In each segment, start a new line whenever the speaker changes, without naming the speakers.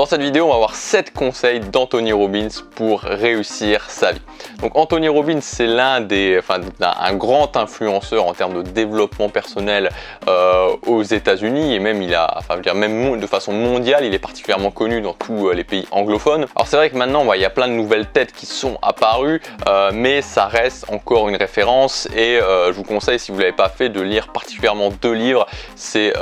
cette vidéo, on va voir 7 conseils d'Anthony Robbins pour réussir sa vie. Donc Anthony Robbins, c'est un grand influenceur en termes de développement personnel aux États-Unis, et même même de façon mondiale, il est particulièrement connu dans tous les pays anglophones. Alors c'est vrai que maintenant, il y a plein de nouvelles têtes qui sont apparues, mais ça reste encore une référence, et je vous conseille, si vous ne l'avez pas fait, de lire particulièrement 2 livres. C'est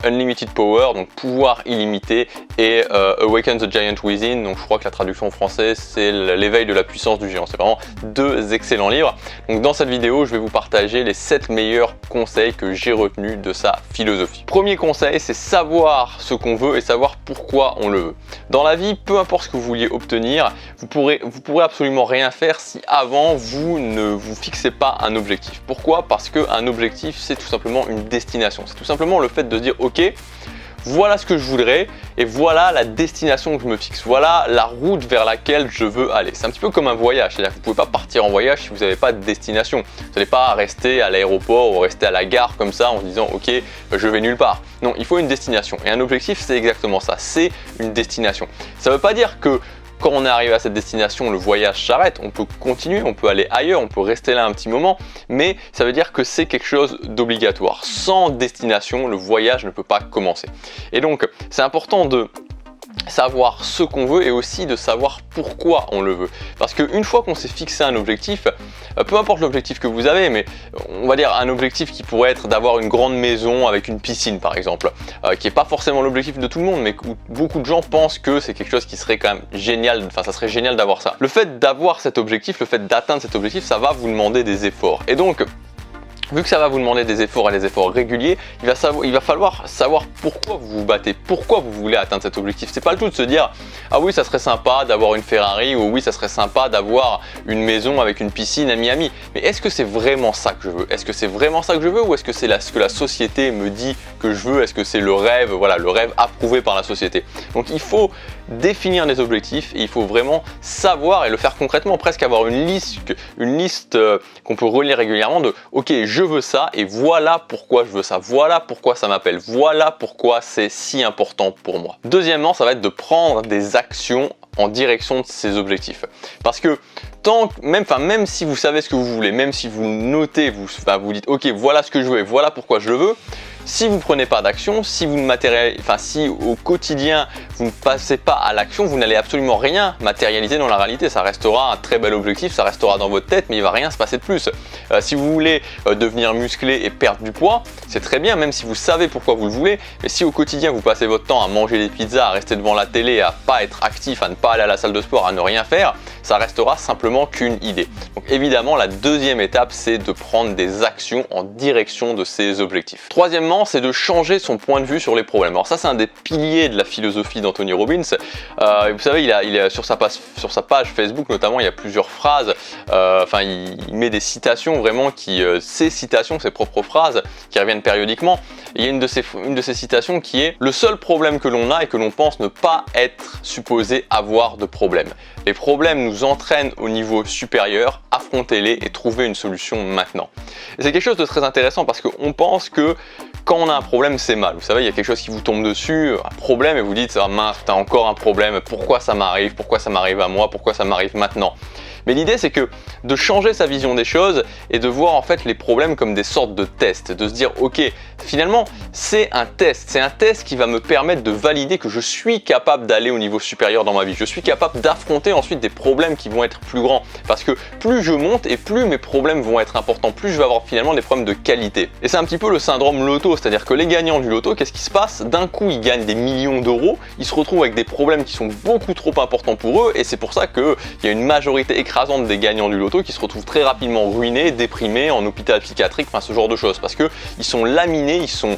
Unlimited Power, donc pouvoir illimité, et Awaken the Giant Within, donc je crois que la traduction en français c'est l'éveil de la puissance du géant. C'est vraiment 2 excellents livres. Donc dans cette vidéo, je vais vous partager les 7 meilleurs conseils que j'ai retenus de sa philosophie. Premier conseil, c'est savoir ce qu'on veut et savoir pourquoi on le veut. Dans la vie, peu importe ce que vous vouliez obtenir, vous pourrez absolument rien faire si avant vous ne vous fixez pas un objectif. Pourquoi? Parce qu'un objectif, c'est tout simplement une destination. C'est tout simplement le fait de se dire ok, voilà ce que je voudrais et voilà la destination que je me fixe. Voilà la route vers laquelle je veux aller. C'est un petit peu comme un voyage. C'est-à-dire que vous ne pouvez pas partir en voyage si vous n'avez pas de destination. Vous n'allez pas rester à l'aéroport ou rester à la gare comme ça en se disant ok, je vais nulle part. Non, il faut une destination. Et un objectif, c'est exactement ça. C'est une destination. Ça ne veut pas dire que quand on est arrivé à cette destination, le voyage s'arrête, on peut continuer, on peut aller ailleurs, on peut rester là un petit moment, mais ça veut dire que c'est quelque chose d'obligatoire. Sans destination, le voyage ne peut pas commencer. Et donc, c'est important de savoir ce qu'on veut et aussi de savoir pourquoi on le veut. Parce qu'une fois qu'on s'est fixé un objectif, peu importe l'objectif que vous avez, mais on va dire un objectif qui pourrait être d'avoir une grande maison avec une piscine par exemple, qui n'est pas forcément l'objectif de tout le monde, mais où beaucoup de gens pensent que c'est quelque chose qui serait quand même génial, enfin ça serait génial d'avoir ça. Le fait d'avoir cet objectif, le fait d'atteindre cet objectif, ça va vous demander des efforts. Et donc, vu que ça va vous demander des efforts et des efforts réguliers, il va falloir savoir pourquoi vous vous battez, pourquoi vous voulez atteindre cet objectif. C'est pas le tout de se dire ah oui ça serait sympa d'avoir une Ferrari, ou oui ça serait sympa d'avoir une maison avec une piscine à Miami. Mais est-ce que c'est vraiment ça que je veux? Est-ce que c'est vraiment ça que je veux, ou est-ce que c'est ce que la société me dit que je veux? Est-ce que c'est le rêve, voilà, le rêve approuvé par la société? Donc il faut définir des objectifs et il faut vraiment savoir et le faire concrètement, presque avoir une liste qu'on peut relire régulièrement de ok, je veux ça et voilà pourquoi je veux ça, voilà pourquoi ça m'appelle, voilà pourquoi c'est si important pour moi. Deuxièmement, ça va être de prendre des actions en direction de ces objectifs. Parce que même si vous savez ce que vous voulez, même si vous notez, vous dites ok, voilà ce que je veux et voilà pourquoi je le veux, si vous ne prenez pas d'action, si au quotidien vous ne passez pas à l'action, vous n'allez absolument rien matérialiser dans la réalité. Ça restera un très bel objectif, ça restera dans votre tête, mais il ne va rien se passer de plus. Si vous voulez devenir musclé et perdre du poids, c'est très bien, même si vous savez pourquoi vous le voulez, mais si au quotidien vous passez votre temps à manger des pizzas, à rester devant la télé, à pas être actif, à ne pas aller à la salle de sport, à ne rien faire, ça restera simplement qu'une idée. Donc évidemment, la deuxième étape, c'est de prendre des actions en direction de ces objectifs. Troisièmement, c'est de changer son point de vue sur les problèmes. Alors ça, c'est un des piliers de la philosophie d'Anthony Robbins. Vous savez, il a sur sa page Facebook notamment, il y a plusieurs phrases. Il met des citations vraiment ses citations, ses propres phrases qui reviennent périodiquement. Et il y a une de ces citations qui est: le seul problème que l'on a et que l'on pense ne pas être supposé avoir de problème. Les problèmes nous entraînent au niveau supérieur, affrontez-les et trouvez une solution maintenant. Et c'est quelque chose de très intéressant parce qu'on pense que quand on a un problème, c'est mal. Vous savez, il y a quelque chose qui vous tombe dessus, un problème, et vous dites ah mince, t'as encore un problème, pourquoi ça m'arrive à moi, pourquoi ça m'arrive maintenant? Mais l'idée, c'est que de changer sa vision des choses et de voir en fait les problèmes comme des sortes de tests, de se dire ok, finalement c'est un test qui va me permettre de valider que je suis capable d'aller au niveau supérieur dans ma vie, je suis capable d'affronter ensuite des problèmes qui vont être plus grands, parce que plus je monte et plus mes problèmes vont être importants, plus je vais avoir finalement des problèmes de qualité. Et c'est un petit peu le syndrome loto, c'est-à-dire que les gagnants du loto, qu'est-ce qui se passe? D'un coup ils gagnent des millions d'euros, ils se retrouvent avec des problèmes qui sont beaucoup trop importants pour eux, et c'est pour ça qu'il y a une majorité écrasante des gagnants du loto qui se retrouvent très rapidement ruinés, déprimés, en hôpital psychiatrique, enfin ce genre de choses, parce que ils sont laminés, ils sont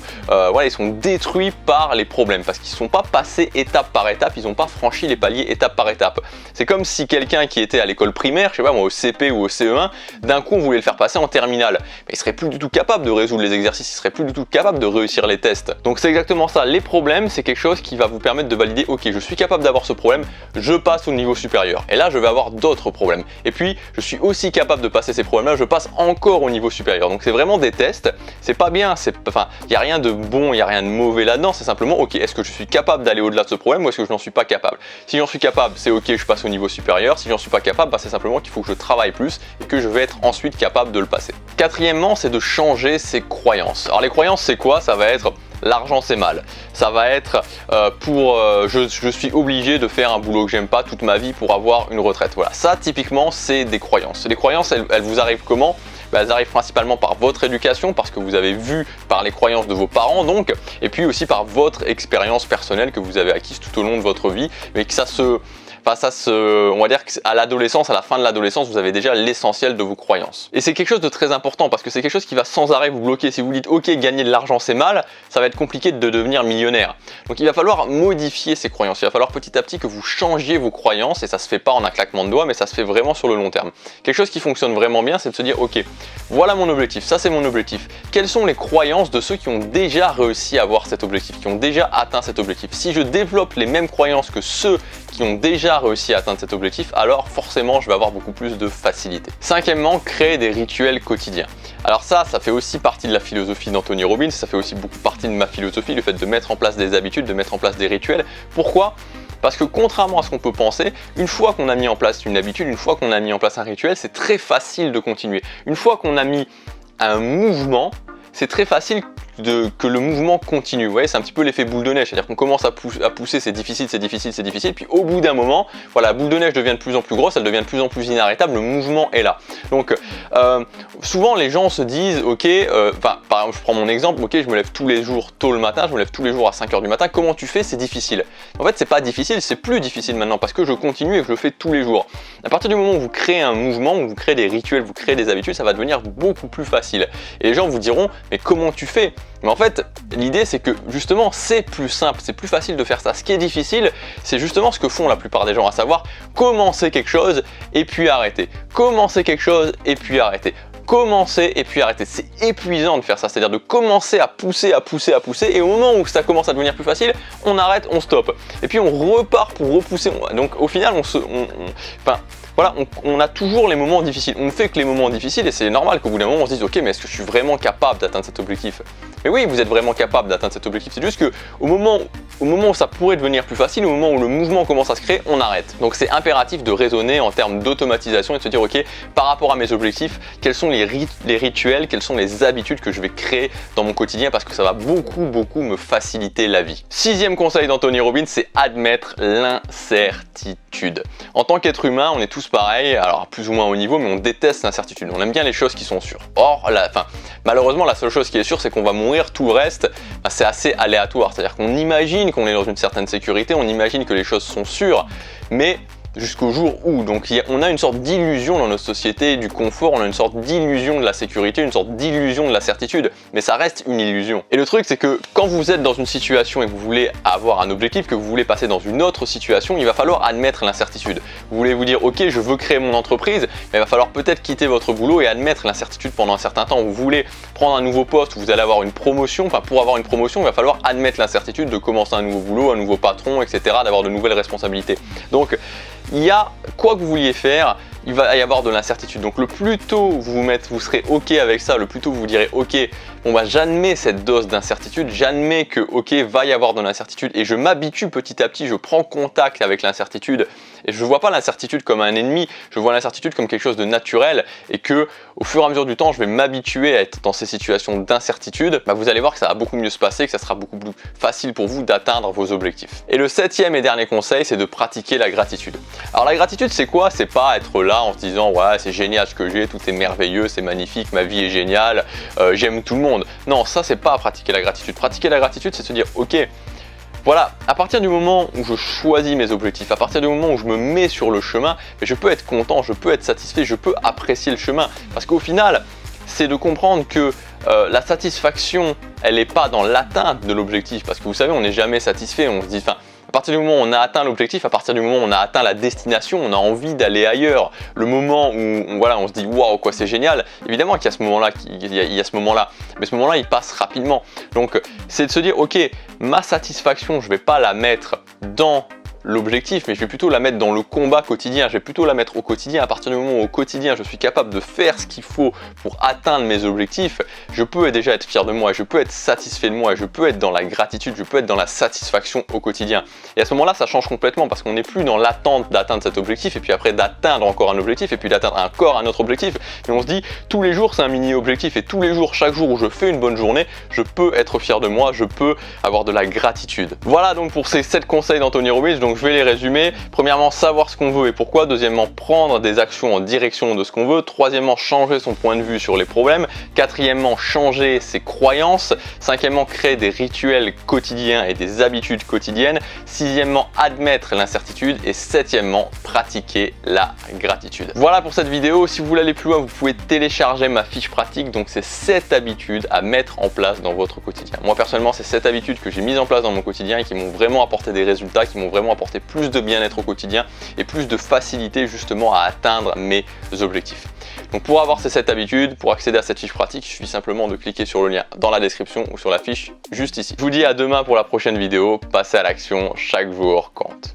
détruits par les problèmes, parce qu'ils ne sont pas passés étape par étape, ils n'ont pas franchi les paliers étape par étape. C'est comme si quelqu'un qui était à l'école primaire, je sais pas moi, au CP ou au CE1, d'un coup on voulait le faire passer en terminale, mais il serait plus du tout capable de résoudre les exercices, il serait plus du tout capable capable de réussir les tests. Donc c'est exactement ça, les problèmes c'est quelque chose qui va vous permettre de valider, ok je suis capable d'avoir ce problème, je passe au niveau supérieur. Et là je vais avoir d'autres problèmes. Et puis je suis aussi capable de passer ces problèmes là, je passe encore au niveau supérieur. Donc c'est vraiment des tests, c'est pas bien, enfin il n'y a rien de bon, il n'y a rien de mauvais là-dedans, c'est simplement ok, est-ce que je suis capable d'aller au-delà de ce problème ou est-ce que je n'en suis pas capable? Si j'en suis capable, c'est ok, je passe au niveau supérieur. Si j'en suis pas capable, bah, c'est simplement qu'il faut que je travaille plus et que je vais être ensuite capable de le passer. Quatrièmement, c'est de changer ses croyances. Alors les croyances, c'est quoi? Ça va être l'argent c'est mal. Ça va être je suis obligé de faire un boulot que j'aime pas toute ma vie pour avoir une retraite. Voilà, ça typiquement c'est des croyances. Les croyances, elles vous arrivent comment? Ben, elles arrivent principalement par votre éducation, parce que vous avez vu par les croyances de vos parents donc, et puis aussi par votre expérience personnelle que vous avez acquise tout au long de votre vie, mais que on va dire qu'à l'adolescence, à la fin de l'adolescence, vous avez déjà l'essentiel de vos croyances. Et c'est quelque chose de très important parce que c'est quelque chose qui va sans arrêt vous bloquer. Si vous dites ok, gagner de l'argent c'est mal, ça va être compliqué de devenir millionnaire. Donc il va falloir modifier ces croyances. Il va falloir petit à petit que vous changiez vos croyances et ça se fait pas en un claquement de doigts, mais ça se fait vraiment sur le long terme. Quelque chose qui fonctionne vraiment bien, c'est de se dire ok, voilà mon objectif, ça c'est mon objectif. Quelles sont les croyances de ceux qui ont déjà réussi à avoir cet objectif, qui ont déjà atteint cet objectif? Si je développe les mêmes croyances que ceux qui ont déjà réussi à atteindre cet objectif, alors forcément je vais avoir beaucoup plus de facilité. Cinquièmement, créer des rituels quotidiens. Alors ça fait aussi partie de la philosophie d'Anthony Robbins, ça fait aussi beaucoup partie de ma philosophie, le fait de mettre en place des habitudes, de mettre en place des rituels. Pourquoi ? Parce que contrairement à ce qu'on peut penser, une fois qu'on a mis en place une habitude, une fois qu'on a mis en place un rituel, c'est très facile de continuer. Une fois qu'on a mis un mouvement, c'est très facile que le mouvement continue. Vous voyez, c'est un petit peu l'effet boule de neige, c'est-à-dire qu'on commence à pousser, c'est difficile, puis au bout d'un moment, voilà, la boule de neige devient de plus en plus grosse, elle devient de plus en plus inarrêtable, le mouvement est là. Donc, souvent les gens se disent, ok, par exemple, je prends mon exemple, ok, je me lève tous les jours tôt le matin, je me lève tous les jours à 5 h du matin, comment tu fais? C'est difficile. En fait, c'est pas difficile, c'est plus difficile maintenant, parce que je continue et que je le fais tous les jours. À partir du moment où vous créez un mouvement, où vous créez des rituels, vous créez des habitudes, ça va devenir beaucoup plus facile. Et les gens vous diront, mais comment tu fais? Mais en fait, l'idée c'est que justement c'est plus simple, c'est plus facile de faire ça. Ce qui est difficile, c'est justement ce que font la plupart des gens, à savoir commencer quelque chose et puis arrêter. Commencer quelque chose et puis arrêter. Commencer et puis arrêter. C'est épuisant de faire ça, c'est-à-dire de commencer à pousser et au moment où ça commence à devenir plus facile, on arrête, on stoppe. Et puis on repart pour repousser. Donc au final, on a toujours les moments difficiles. On ne fait que les moments difficiles et c'est normal qu'au bout d'un moment on se dise ok, mais est-ce que je suis vraiment capable d'atteindre cet objectif? Mais oui, vous êtes vraiment capable d'atteindre cet objectif. C'est juste que au moment où ça pourrait devenir plus facile, au moment où le mouvement commence à se créer, on arrête. Donc c'est impératif de raisonner en termes d'automatisation et de se dire ok, par rapport à mes objectifs, quels sont les rituels, quelles sont les habitudes que je vais créer dans mon quotidien parce que ça va beaucoup me faciliter la vie. Sixième conseil d'Anthony Robbins, c'est admettre l'incertitude. En tant qu'être humain, on est tous pareils, alors à plus ou moins haut niveau, mais on déteste l'incertitude. On aime bien les choses qui sont sûres. Or, malheureusement, la seule chose qui est sûre, c'est qu'on va mourir. Tout le reste, c'est assez aléatoire. C'est-à-dire qu'on imagine qu'on est dans une certaine sécurité, on imagine que les choses sont sûres, mais jusqu'au jour où. Donc on a une sorte d'illusion dans notre société du confort, on a une sorte d'illusion de la sécurité, une sorte d'illusion de la certitude, mais ça reste une illusion. Et le truc c'est que quand vous êtes dans une situation et que vous voulez avoir un objectif, que vous voulez passer dans une autre situation, il va falloir admettre l'incertitude. Vous voulez vous dire ok, je veux créer mon entreprise, mais il va falloir peut-être quitter votre boulot et admettre l'incertitude pendant un certain temps. Vous voulez prendre un nouveau poste, vous allez avoir une promotion, pour avoir une promotion, il va falloir admettre l'incertitude de commencer un nouveau boulot, un nouveau patron, etc., d'avoir de nouvelles responsabilités. Donc il y a quoi que vous vouliez faire, il va y avoir de l'incertitude. Donc le plus tôt vous serez ok avec ça, le plus tôt vous vous direz ok, bon j'admets cette dose d'incertitude, j'admets que ok, va y avoir de l'incertitude et je m'habitue petit à petit, je prends contact avec l'incertitude et je ne vois pas l'incertitude comme un ennemi, je vois l'incertitude comme quelque chose de naturel et que au fur et à mesure du temps je vais m'habituer à être dans ces situations d'incertitude. Vous allez voir que ça va beaucoup mieux se passer, que ça sera beaucoup plus facile pour vous d'atteindre vos objectifs. Et le septième et dernier conseil, c'est de pratiquer la gratitude. Alors la gratitude c'est quoi? C'est pas être là en se disant ouais c'est génial ce que j'ai, tout est merveilleux, c'est magnifique, ma vie est géniale, j'aime tout le monde. Non, ça c'est pas pratiquer la gratitude. Pratiquer la gratitude c'est se dire ok, voilà, à partir du moment où je choisis mes objectifs, à partir du moment où je me mets sur le chemin, je peux être content, je peux être satisfait, je peux apprécier le chemin. Parce qu'au final, c'est de comprendre que la satisfaction, elle n'est pas dans l'atteinte de l'objectif. Parce que vous savez, on n'est jamais satisfait, on se dit, À partir du moment où on a atteint l'objectif, à partir du moment où on a atteint la destination, on a envie d'aller ailleurs. Le moment où voilà, on se dit waouh, quoi, c'est génial. Évidemment qu'il y a ce moment-là, mais ce moment-là, il passe rapidement. Donc, c'est de se dire ok, ma satisfaction, je vais pas la mettre dans l'objectif, mais je vais plutôt la mettre dans le combat quotidien, je vais plutôt la mettre au quotidien. À partir du moment où au quotidien je suis capable de faire ce qu'il faut pour atteindre mes objectifs, je peux déjà être fier de moi, je peux être satisfait de moi, je peux être dans la gratitude, je peux être dans la satisfaction au quotidien. Et à ce moment-là, ça change complètement parce qu'on n'est plus dans l'attente d'atteindre cet objectif et puis après d'atteindre encore un objectif et puis d'atteindre encore un autre objectif. Mais on se dit tous les jours c'est un mini objectif et tous les jours, chaque jour où je fais une bonne journée, je peux être fier de moi, je peux avoir de la gratitude. Voilà donc pour ces 7 conseils d'Anthony Robbins. Donc je vais les résumer. Premièrement, savoir ce qu'on veut et pourquoi. Deuxièmement, prendre des actions en direction de ce qu'on veut. Troisièmement, changer son point de vue sur les problèmes. Quatrièmement, changer ses croyances. Cinquièmement, créer des rituels quotidiens et des habitudes quotidiennes. Sixièmement, admettre l'incertitude. Et septièmement, pratiquer la gratitude. Voilà pour cette vidéo. Si vous voulez aller plus loin, vous pouvez télécharger ma fiche pratique. Donc c'est 7 habitudes à mettre en place dans votre quotidien. Moi personnellement, c'est 7 habitudes que j'ai mises en place dans mon quotidien et qui m'ont vraiment apporté des résultats, qui m'ont vraiment apporté plus de bien-être au quotidien et plus de facilité justement à atteindre mes objectifs. Donc pour avoir ces 7 habitudes, pour accéder à cette fiche pratique, il suffit simplement de cliquer sur le lien dans la description ou sur la fiche juste ici. Je vous dis à demain pour la prochaine vidéo. Passez à l'action, chaque jour compte.